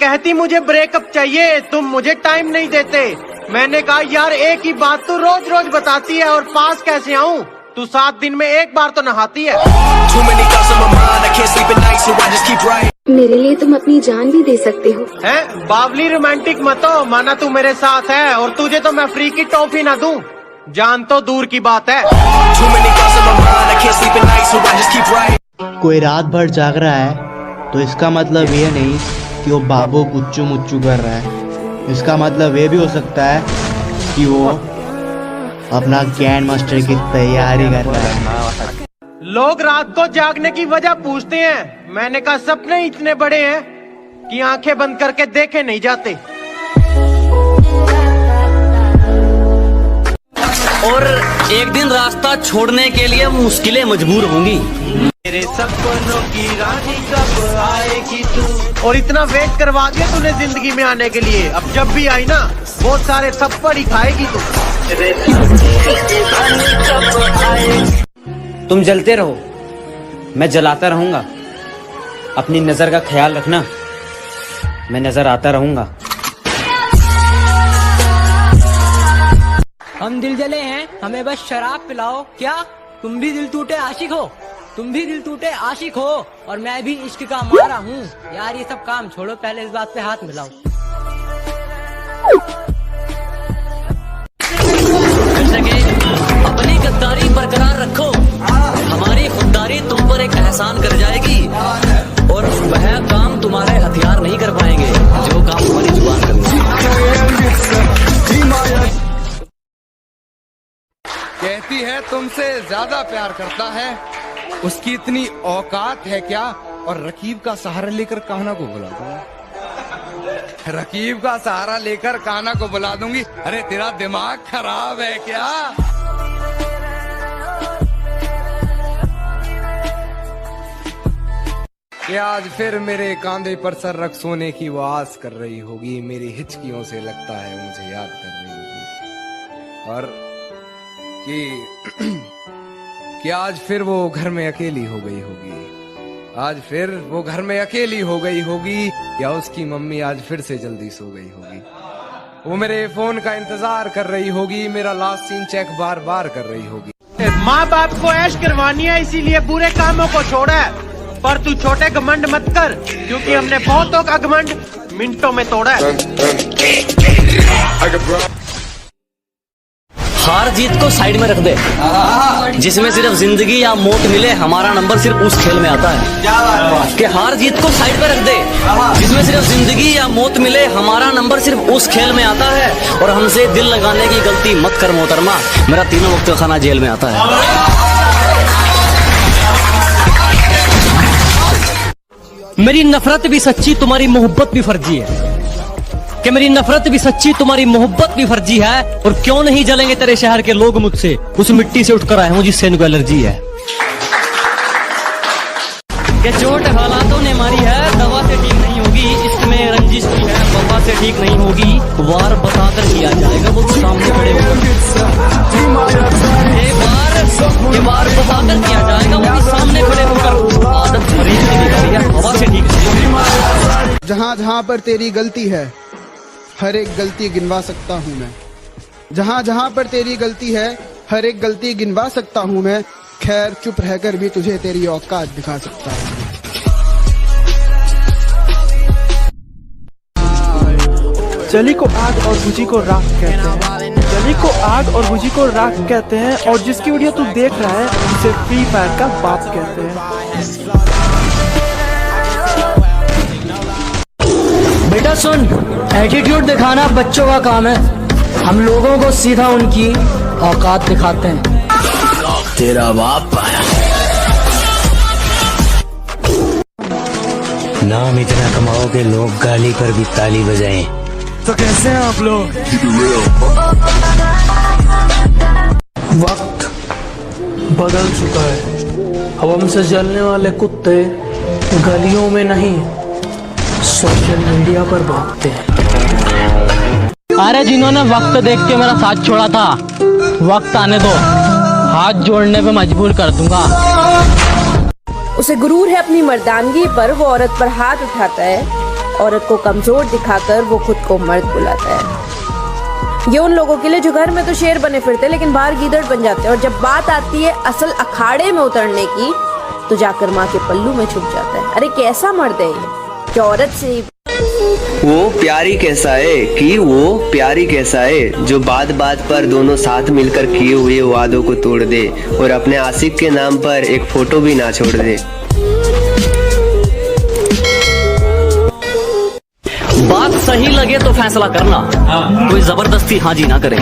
कहती मुझे ब्रेकअप चाहिए, तुम मुझे टाइम नहीं देते। मैंने कहा यार एक ही बात तू रोज रोज बताती है और पास कैसे आऊं? तू 7 दिन में एक बार तो नहाती है। मेरे लिए तुम अपनी जान भी दे सकते हो। हैं? बावली रोमांटिक मत हो, माना तू मेरे साथ है और तुझे तो मैं फ्री की टॉफी ना दूं, जान तो दूर की बात है। कोई रात भर जाग रहा है तो इसका मतलब ये नहीं कि वो बाबू गुच्चू मुच्चू कर रहा है। इसका मतलब ये भी हो सकता है कि वो अपना ग्रैंड मास्टर की तैयारी कर रहा है। लोग रात को जागने की वजह पूछते हैं, मैंने कहा सपने इतने बड़े हैं कि आंखें बंद करके देखे नहीं जाते। और एक दिन रास्ता छोड़ने के लिए मुश्किलें मजबूर होंगी। मेरे सपनों की रानी कब आएगी तू? और इतना वेट करवा दिया तूने जिंदगी में आने के लिए, अब जब भी आई ना बहुत सारे थप्पड़ ही खाएगी तू। तुम जलते रहो, मैं जलाता रहूंगा। अपनी नजर का ख्याल रखना, मैं नजर आता रहूंगा। हम दिल जले हैं, हमें बस शराब पिलाओ। क्या तुम भी दिल टूटे आशिक हो? तुम भी दिल टूटे आशिक हो और मैं भी इश्क का मारा हूँ। यार ये सब काम छोड़ो, पहले इस बात पे हाथ मिलाओ। अपनी गद्दारी बरकरार रखो, हमारी खुददारी तुम पर एक एहसान कर जाएगी और वह काम तुम्हारे हथियार नहीं कर पाएंगे जो काम तुम्हारी जुबान करेगी। कहती है तुमसे ज्यादा प्यार करता है, उसकी इतनी औकात है क्या? और रकीब का सहारा लेकर कान्हा को बुला दूंगी। रकीब का सहारा लेकर कान्हा को बुला दूंगी। अरे तेरा दिमाग खराब है क्या? कि आज फिर मेरे कांधे पर सर रख सोने की वो आस कर रही होगी। मेरी हिचकियों से लगता है मुझे याद कर रही होगी। और कि आज फिर वो घर में अकेली हो गई होगी। आज फिर वो घर में अकेली हो गई होगी या उसकी मम्मी आज फिर से जल्दी सो गई होगी। वो मेरे फोन का इंतजार कर रही होगी, मेरा लास्ट सीन चेक बार बार कर रही होगी। माँ बाप को ऐश करवानी है इसीलिए बुरे कामों को छोड़ा है, पर तू छोटे घमंड मत कर क्योंकि हमने बहुतों का घमंड मिनटों में तोड़ा है। हार जीत को साइड में रख दे, जिसमें सिर्फ जिंदगी या मौत मिले हमारा नंबर सिर्फ उस खेल में आता है। कि हार जीत को साइड में रख दे, जिसमें सिर्फ जिंदगी या मौत मिले हमारा नंबर सिर्फ उस खेल में आता है। और हमसे दिल लगाने की गलती मत कर मोहतरमा, मेरा 3 वक्त का खाना जेल में आता है। मेरी नफरत भी सच्ची, तुम्हारी मोहब्बत भी फर्जी है। कि मेरी नफरत भी सच्ची, तुम्हारी मोहब्बत भी फर्जी है। और क्यों नहीं जलेंगे तेरे शहर के लोग मुझसे, उस मिट्टी से उठकर आए हूं जिससे इनको एलर्जी है। कि चोट हालातों ने मारी है, दवा से ठीक नहीं होगी। इश्क में रंजिश की है, वफा से ठीक नहीं होगी। वार बताकर किया जाएगा वो सामने खड़े होकर। एक बार बताकर किया जाएगा वो सामने खड़े होकर। आदत मरीज की निकली है, हवा से ठीक नहीं। जहाँ जहाँ पर तेरी गलती है हर एक गलती गिनवा सकता हूँ मैं। जहाँ जहाँ पर तेरी गलती है हर एक गलती गिनवा सकता हूँ मैं। खैर चुप रहकर भी तुझे तेरी औकात दिखा सकता हूँ। जली को आग और भुजी को राख कहते हैं। जली को आग और भुजी को राख कहते हैं और जिसकी वीडियो तू देख रहा है उसे फ्री फायर का बाप कहते हैं। बेटा सुन, एटीट्यूड दिखाना बच्चों का काम है, हम लोगों को सीधा उनकी औकात दिखाते हैं। तेरा बाप आया। नाम इतना कमाओगे लोग गाली पर भी ताली बजाएं। तो कैसे हैं आप लोग? वक्त बदल चुका है, अब हमसे जलने वाले कुत्ते गलियों में नहीं सोशल मीडिया पर भागते हैं। अरे जिन्होंने वक्त देख के मेरा साथ छोड़ा था, वक्त आने दो, हाथ जोड़ने पे मजबूर कर दूंगा। उसे गुरूर है अपनी मर्दानगी पर, वो औरत पर हाथ उठाता है औरत को कमजोर दिखाकर वो खुद को मर्द बुलाता है। ये उन लोगों के लिए जो घर में तो शेर बने फिरते लेकिन बाहर गीदड़ बन जाते हैं, और जब बात आती है असल अखाड़े में उतरने की तो जाकर माँ के पल्लू में छुप जाता है। अरे कैसा मर्द है ये, क्या औरत से वो प्यारी कैसा है कि वो प्यारी कैसा है जो बात बात पर दोनों साथ मिलकर किए हुए वादों को तोड़ दे और अपने आशिक के नाम पर एक फोटो भी ना छोड़ दे। बात सही लगे तो फैसला करना, कोई जबरदस्ती हाँ जी ना करे।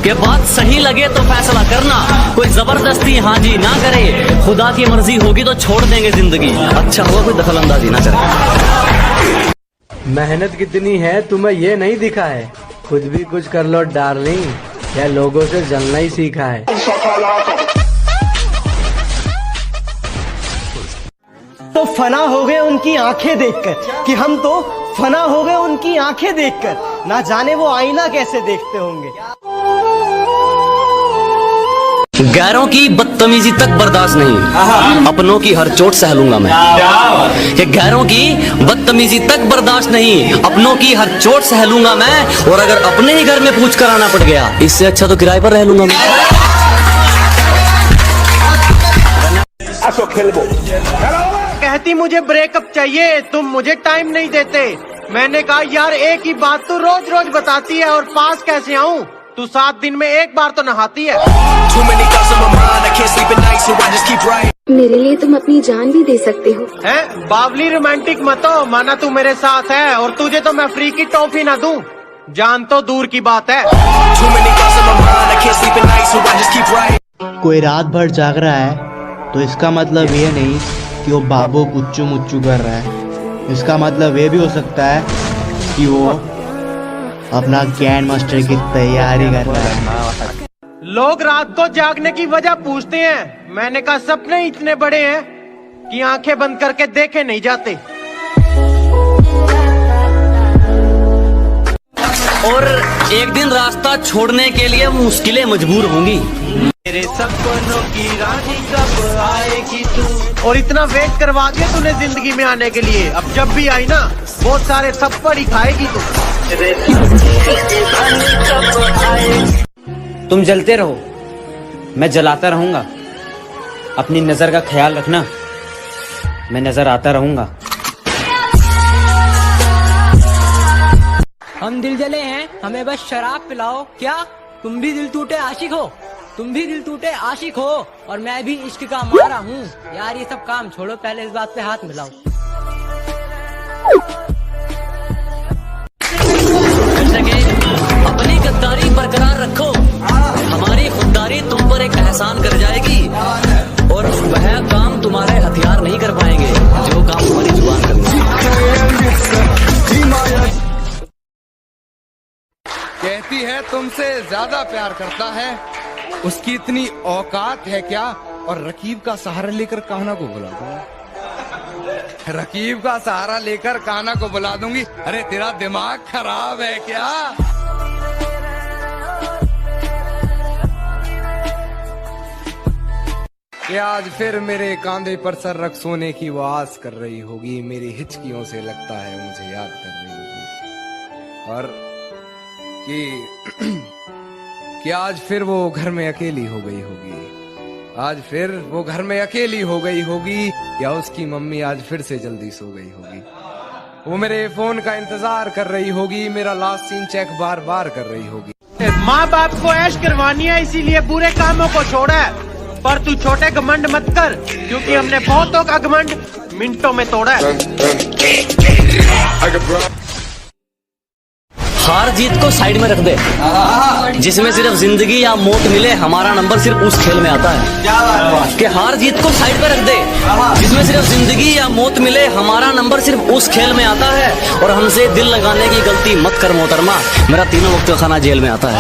कि बात सही लगे तो फैसला करना, कोई जबरदस्ती हाँ जी ना करे। खुदा की मर्जी होगी तो छोड़ देंगे जिंदगी, अच्छा हुआ कोई दखल अंदाजी ना करे। मेहनत कितनी है तुम्हें ये नहीं दिखा है, खुद भी कुछ कर लो डार्लिंग, या लोगों से जलना ही सीखा है। तो फना हो गए उनकी आंखें देखकर, कि हम तो फना हो गए उनकी आंखें देखकर, ना जाने वो आईना कैसे देखते होंगे। गैरों की बदतमीजी तक बर्दाश्त नहीं, अपनों की हर चोट सह लूंगा मैं। कि गैरों की बदतमीजी तक बर्दाश्त नहीं, अपनों की हर चोट सह लूंगा मैं। और अगर अपने ही घर में पूछ कर आना पड़ गया, इससे अच्छा तो किराए पर रह लूंगा मैं। कहती मुझे ब्रेकअप चाहिए, तुम मुझे टाइम नहीं देते। मैंने कहा यार एक ही बात तू रोज रोज बताती है और पास कैसे आऊं, तू 7 दिन में एक बार तो नहाती है। मेरे लिए तुम अपनी जान भी दे सकते हो। हैं बावली रोमांटिक मत हो, माना तू मेरे साथ है और तुझे तो मैं फ्री की टॉफी ना दूं, जान तो दूर की बात है। कोई रात भर जाग रहा है तो इसका मतलब ये नहीं कि वो बाबू कुच्चू मुच्चू कर रहा है। इसका मतलब ये भी हो सकता है कि वो अपना ग्रैंड मास्टर की तैयारी कर रहा है। लोग रात को जागने की वजह पूछते हैं, मैंने कहा सपने इतने बड़े हैं कि आंखें बंद करके देखे नहीं जाते। और एक दिन रास्ता छोड़ने के लिए मुश्किलें मजबूर होंगी। मेरे सपनों की रानी कब आएगी तू, और इतना वेट करवा दिया तूने जिंदगी में आने के लिए, अब जब भी आई ना बहुत सारे थप्पड़ ही खाएगी तू। तुम जलते रहो, मैं जलाता रहूंगा। अपनी नजर का ख्याल रखना, मैं नजर आता रहूंगा। हम दिल जले हैं, हमें बस शराब पिलाओ। क्या तुम भी दिल टूटे आशिक हो? तुम भी दिल टूटे आशिक हो और मैं भी इश्क का मारा हूँ। यार ये सब काम छोड़ो, पहले इस बात पे हाथ मिलाओ। अपनी गद्दारी बरकरार रखो, हमारी खुददारी तुम पर एक एहसान कर जाएगी, और वह काम तुम्हारे हथियार नहीं कर पाएंगे जो काम तुम्हारी जुबान करती है। कहती है तुमसे ज्यादा प्यार करता है, उसकी इतनी औकात है क्या? और रकीब का सहारा लेकर कान्हा को बुला दूंगी, रकीब का सहारा लेकर कान्हा को बुला दूंगी। अरे तेरा दिमाग खराब है क्या? कि आज फिर मेरे कांधे पर सर रख सोने की वो आस कर रही होगी, मेरी हिचकियों से लगता है मुझे याद कर रही होगी। और कि आज फिर वो घर में अकेली हो गई होगी, आज फिर वो घर में अकेली हो गई होगी, या उसकी मम्मी आज फिर से जल्दी सो गई होगी। वो मेरे फोन का इंतजार कर रही होगी, मेरा लास्ट सीन चेक बार बार कर रही होगी। माँ बाप को ऐश करवानी है इसीलिए बुरे कामों को छोड़ा है, पर तू छोटे घमंड मत कर, क्योंकि हमने बहुतों का घमंड मिनटों में तोड़ा है। हार जीत को साइड में रख दे, जिसमें सिर्फ जिंदगी या मौत मिले हमारा नंबर सिर्फ उस खेल में आता है। कि हार जीत को साइड पे रख दे, जिसमें सिर्फ जिंदगी या मौत मिले हमारा नंबर सिर्फ उस खेल में आता है। और हमसे दिल लगाने की गलती मत कर मोहतरमा, मेरा तीनों वक्त का खाना जेल में आता है।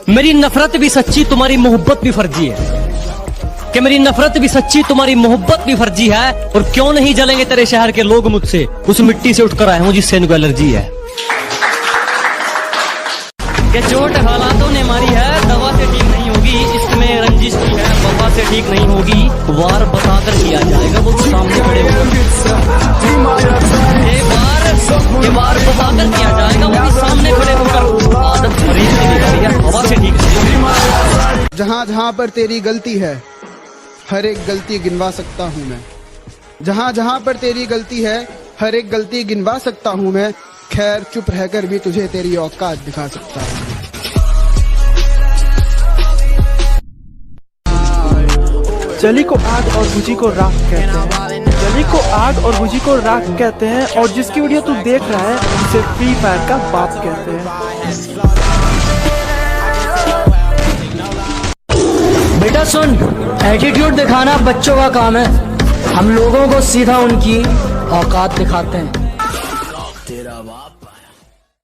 मेरी नफरत भी सच्ची, तुम्हारी मोहब्बत भी फर्जी है। कि मेरी नफरत भी सच्ची, तुम्हारी मोहब्बत भी फर्जी है। और क्यों नहीं जलेंगे तेरे शहर के लोग मुझसे, उस मिट्टी से उठकर आए हूं जिससे इनको एलर्जी है। कि चोट हालातों ने मारी है, दवा से ठीक नहीं होगी, इसमें रंजिश की है, वफा से ठीक नहीं होगी, वार बताकर किया जाएगा, वो सामने खड़े होकर। ये वार बताकर किया जाएगा, वो भी सामने खड़े होकर। आदत मरीज की निकली है, हवा से ठीक नहीं। जहाँ जहाँ पर तेरी गलती है, हर एक गलती गिनवा सकता हूँ मैं। जहाँ जहाँ पर तेरी गलती है, हर एक गलती गिनवा सकता हूँ मैं। खैर चुप रहकर भी तुझे तेरी औकात दिखा सकता हूँ। जली को आग और भुजी को राख कहते हैं। जली को आग और भुजी को राख कहते हैं, और जिसकी वीडियो तू देख रहा है उसे फ्री फायर का बाप कहते हैं। बेटा सुन, एटीट्यूड दिखाना बच्चों का काम है, हम लोगों को सीधा उनकी औकात दिखाते हैं।